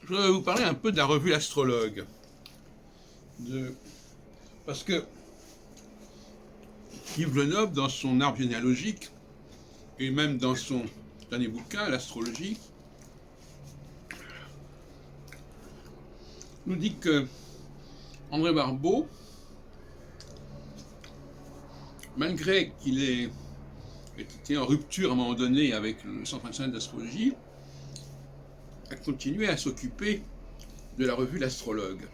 je voudrais vous parler un peu de la revue L'Astrologue. Parce que Yves Le Noble, dans son arbre généalogique, et même dans son dernier bouquin, L'Astrologie, nous dit que André Barbeau, malgré qu'il ait été en rupture à un moment donné avec le Centre national d'astrologie, a continué à s'occuper de la revue L'Astrologue.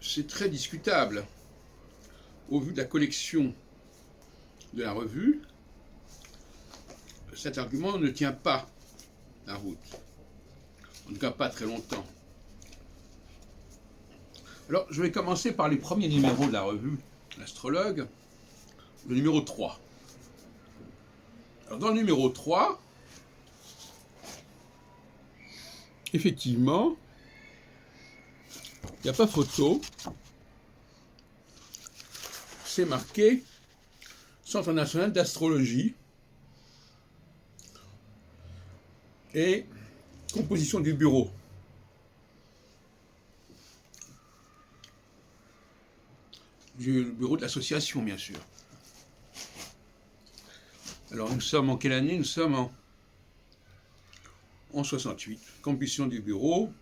C'est très discutable. Au vu de la collection de la revue, cet argument ne tient pas la route. En tout cas, pas très longtemps. Alors, je vais commencer par les premiers numéros de la revue L'Astrologue, le numéro 3. Alors, dans le numéro 3, effectivement, il n'y a pas photo. C'est marqué Centre national d'astrologie et composition du bureau. Du bureau de l'association, bien sûr. Alors, nous sommes en quelle année? Nous sommes en 68. Composition du bureau,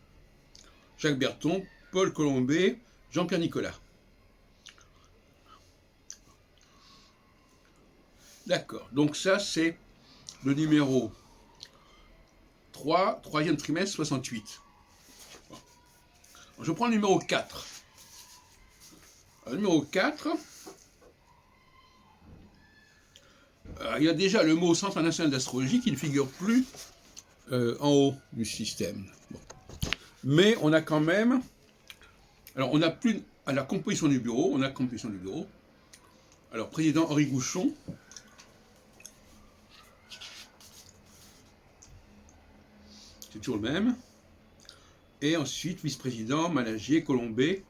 Jacques Berton, Paul Colombet, Jean-Pierre Nicolas. D'accord, donc ça c'est le numéro 3, troisième trimestre 68. Bon. Je prends le numéro 4. Le numéro 4, il y a déjà le mot Centre national d'astrologie qui ne figure plus en haut du système. Bon. Mais on a quand même... Alors on n'a plus à la composition du bureau, on a la composition du bureau. Alors président Henri Gouchon, c'est toujours le même. Et ensuite, vice-président, Malagier, Colombet,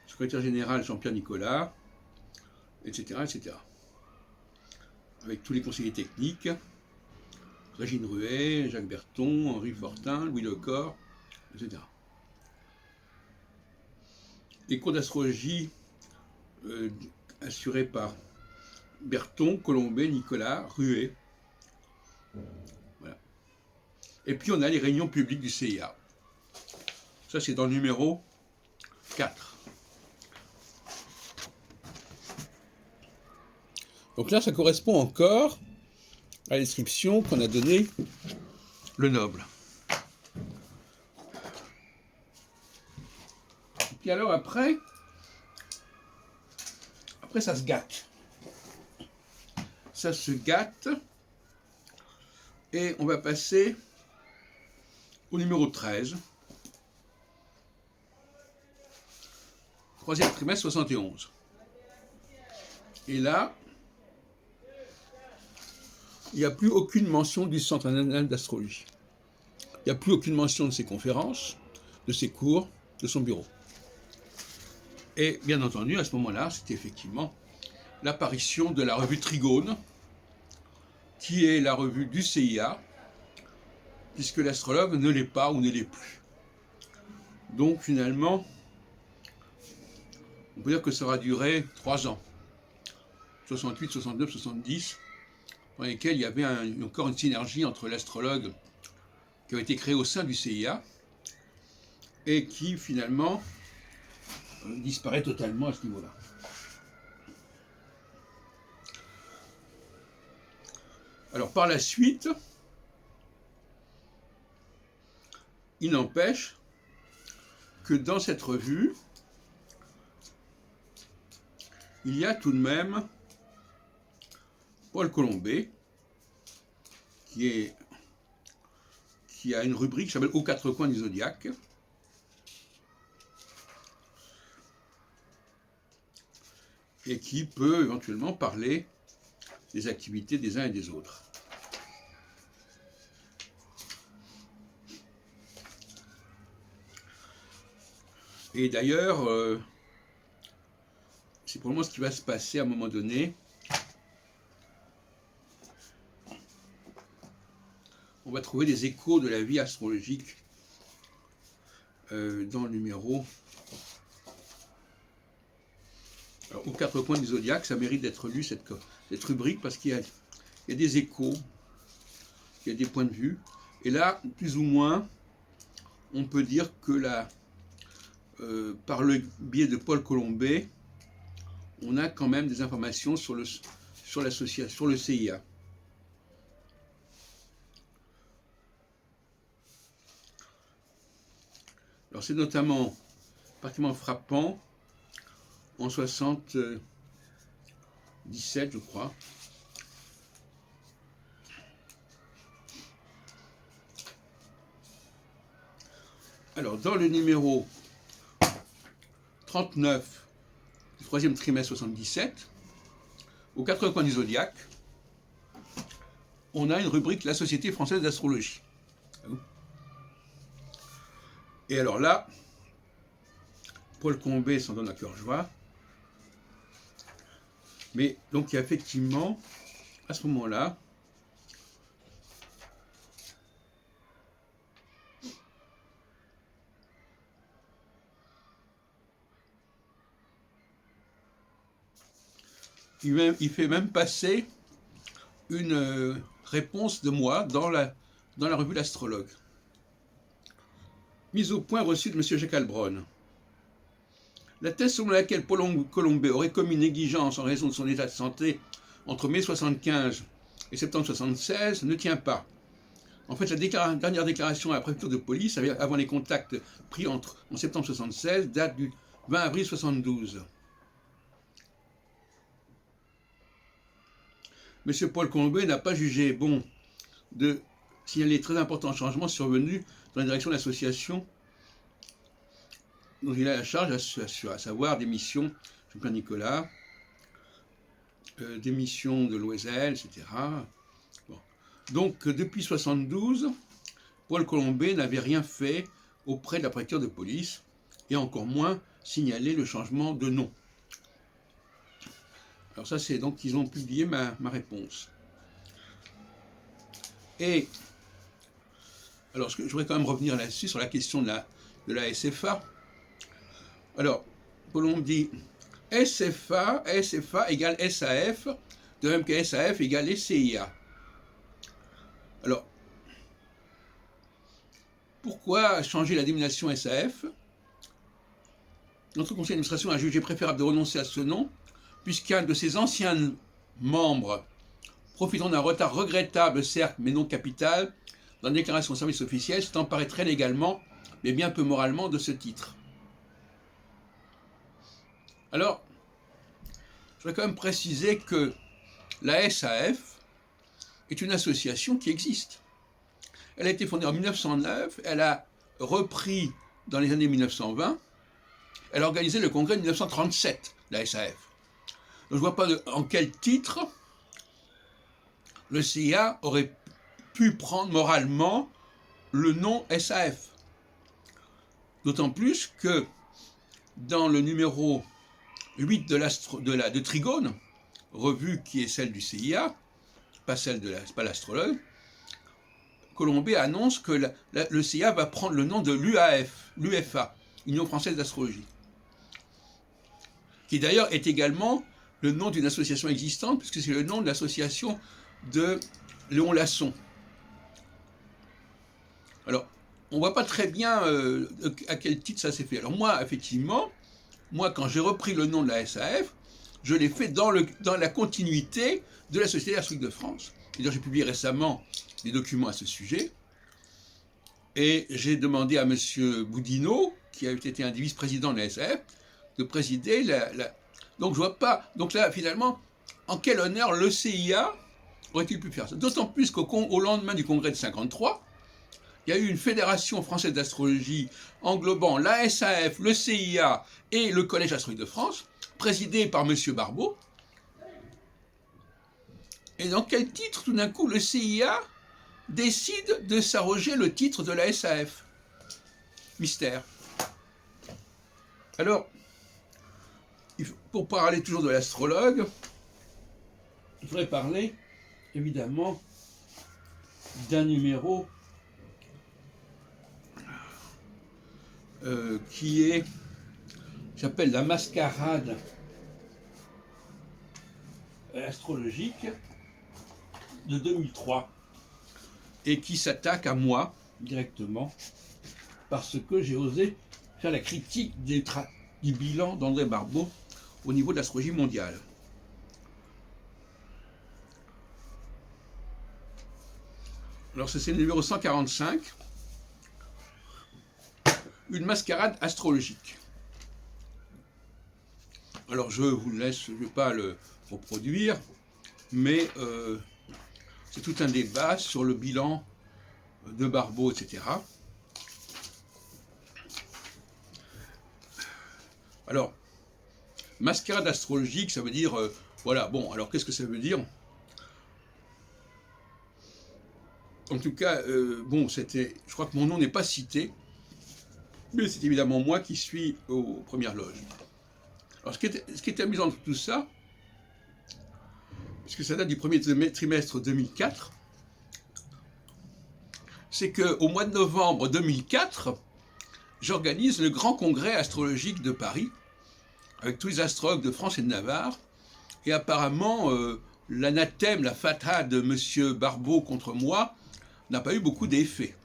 secrétaire général Jean-Pierre Nicolas, etc., etc. Avec tous les conseillers techniques, Régine Ruet, Jacques Berton, Henri Fortin, Louis Lecor, etc. Les cours d'astrologie assurés par Berton, Colombet, Nicolas, Ruet. Voilà. Et puis on a les réunions publiques du CIA. Ça c'est dans le numéro 4. Donc là ça correspond encore à la description qu'on a donnée Le Noble. Et puis alors après ça se gâte. Ça se gâte. Et on va passer au numéro 13. Troisième trimestre 71. Et là, il n'y a plus aucune mention du Centre national d'astrologie. Il n'y a plus aucune mention de ses conférences, de ses cours, de son bureau. Et bien entendu, à ce moment-là, c'était effectivement l'apparition de la revue Trigone, qui est la revue du CIA, puisque l'astrologue ne l'est pas ou ne l'est plus. Donc finalement, on peut dire que ça aura duré 3 ans, 68, 69, 70, dans lesquels il y avait encore une synergie entre l'astrologue qui avait été créé au sein du CIA et qui finalement disparaît totalement à ce niveau-là. Alors par la suite, il n'empêche que dans cette revue, il y a tout de même Paul Colombet, qui a une rubrique qui s'appelle Aux quatre coins du zodiaque. Et qui peut éventuellement parler des activités des uns et des autres. Et d'ailleurs, c'est probablement ce qui va se passer à un moment donné on va trouver des échos de la vie astrologique dans le numéro. Alors, aux quatre coins du zodiaque, ça mérite d'être lu cette rubrique parce qu'il y a des échos, il y a des points de vue. Et là, plus ou moins, on peut dire que par le biais de Paul Colombet, on a quand même des informations sur l'association, sur le CIA. Alors c'est notamment particulièrement frappant en 77, je crois. Alors dans le numéro 39 du troisième trimestre 77, aux quatre coins du zodiaque, on a une rubrique La Société française d'astrologie. Et alors là, Paul Colombet s'en donne à cœur joie. Mais donc il y a effectivement, à ce moment-là, il fait même passer une réponse de moi dans la revue L'Astrologue. Mise au point reçue de M. Jacques Albron. La thèse selon laquelle Paul Colombet aurait commis une négligence en raison de son état de santé entre mai 75 et septembre 76 ne tient pas. En fait, la dernière déclaration à la préfecture de police, avant les contacts pris en septembre 76, date du 20 avril 72. M. Paul Colombet n'a pas jugé bon de signaler les très importants changements survenus dans la direction de l'association dont il a la charge, à savoir des missions Jean-Pierre-Nicolas, des missions de Loisel, etc. Bon. Donc, depuis 72, Paul Colombet n'avait rien fait auprès de la préfecture de police, et encore moins signalé le changement de nom. Alors ça, c'est donc qu'ils ont publié ma réponse. Et, alors, je voudrais quand même revenir là-dessus, sur la question de la SFA. Alors, Colombet dit SFA égale SAF, de même que SAF égale CIA. Alors, pourquoi changer la dénomination SAF? Notre conseil d'administration a jugé préférable de renoncer à ce nom, puisqu'un de ses anciens membres, profitant d'un retard regrettable, certes, mais non capital, dans la déclaration de service officiel, s'est emparé très légalement, mais bien peu moralement, de ce titre. Alors, je voudrais quand même préciser que la SAF est une association qui existe. Elle a été fondée en 1909, elle a repris dans les années 1920, elle a organisé le congrès de 1937, la SAF. Donc, je ne vois pas en quel titre le CIA aurait pu prendre moralement le nom SAF. D'autant plus que dans le numéro 8 de Trigone, revue qui est celle du CIA, pas pas l'Astrologue, Colombet annonce que le CIA va prendre le nom de l'UFA, Union Française d'Astrologie, qui d'ailleurs est également le nom d'une association existante, puisque c'est le nom de l'association de Léon Lasson. Alors, on ne voit pas très bien à quel titre ça s'est fait. Alors moi, effectivement, quand j'ai repris le nom de la SAF, je l'ai fait dans la continuité de la Société d'Astrologie de France. J'ai publié récemment des documents à ce sujet, et j'ai demandé à M. Boudinot, qui a été un des vice-présidents de la SAF, de présider Donc je vois pas. Donc là, finalement, en quel honneur le CIA aurait-il pu faire ça? D'autant plus qu'au lendemain du congrès de 53, il y a eu une fédération française d'astrologie englobant la SAF, le CIA et le Collège d'Astrologie de France, présidée par M. Barbeau. Et dans quel titre, tout d'un coup, le CIA décide de s'arroger le titre de la SAF? Mystère. Alors, pour parler toujours de l'astrologue, il faudrait parler, évidemment, d'un numéro qui s'appelle la mascarade astrologique de 2003 et qui s'attaque à moi directement parce que j'ai osé faire la critique du bilan d'André Barbeau au niveau de l'astrologie mondiale. Alors c'est le numéro 145, une mascarade astrologique. Alors je vous laisse, je ne vais pas le reproduire, mais c'est tout un débat sur le bilan de Barbeau, etc. Alors, mascarade astrologique, ça veut dire, voilà, bon, alors qu'est-ce que ça veut dire? En tout cas, bon, je crois que mon nom n'est pas cité, mais c'est évidemment moi qui suis aux premières loges. Alors, ce qui est amusant de tout ça, puisque ça date du premier trimestre 2004, c'est qu'au mois de novembre 2004, j'organise le grand congrès astrologique de Paris, avec tous les astrologues de France et de Navarre, et apparemment, l'anathème, la fatha de M. Barbeau contre moi n'a pas eu beaucoup d'effet.